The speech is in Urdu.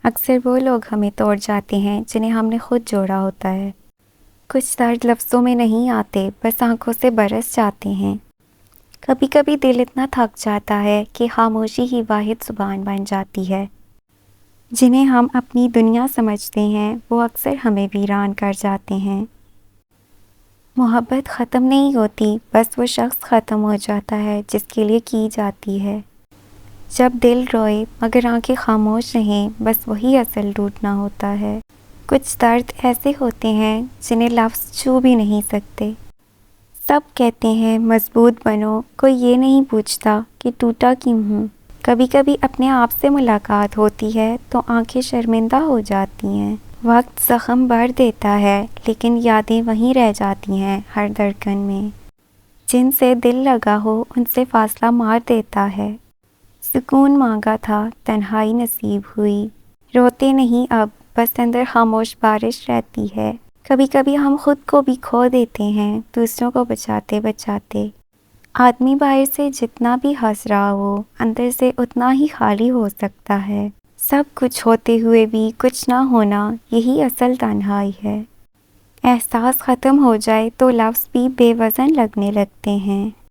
اکثر وہ لوگ ہمیں توڑ جاتے ہیں جنہیں ہم نے خود جوڑا ہوتا ہے۔ کچھ درد لفظوں میں نہیں آتے، بس آنکھوں سے برس جاتے ہیں۔ کبھی کبھی دل اتنا تھک جاتا ہے کہ خاموشی ہی واحد زبان بن جاتی ہے۔ جنہیں ہم اپنی دنیا سمجھتے ہیں وہ اکثر ہمیں ویران کر جاتے ہیں۔ محبت ختم نہیں ہوتی، بس وہ شخص ختم ہو جاتا ہے جس کے لیے کی جاتی ہے۔ جب دل روئے مگر آنکھیں خاموش رہیں، بس وہی اصل ٹوٹنا ہوتا ہے۔ کچھ درد ایسے ہوتے ہیں جنہیں لفظ چھو بھی نہیں سکتے۔ سب کہتے ہیں مضبوط بنو، کوئی یہ نہیں پوچھتا کہ ٹوٹا کیوں ہوں۔ کبھی کبھی اپنے آپ سے ملاقات ہوتی ہے تو آنکھیں شرمندہ ہو جاتی ہیں۔ وقت زخم بھر دیتا ہے لیکن یادیں وہیں رہ جاتی ہیں ہر دھڑکن میں۔ جن سے دل لگا ہو ان سے فاصلہ مار دیتا ہے۔ سکون مانگا تھا تنہائی نصیب ہوئی، روتے نہیں اب بس اندر خاموش بارش رہتی ہے۔ کبھی کبھی ہم خود کو بھی کھو دیتے ہیں دوسروں کو بچاتے بچاتے۔ آدمی باہر سے جتنا بھی ہنس رہا ہو اندر سے اتنا ہی خالی ہو سکتا ہے۔ سب کچھ ہوتے ہوئے بھی کچھ نہ ہونا، یہی اصل تنہائی ہے۔ احساس ختم ہو جائے تو لفظ بھی بے وزن لگنے لگتے ہیں۔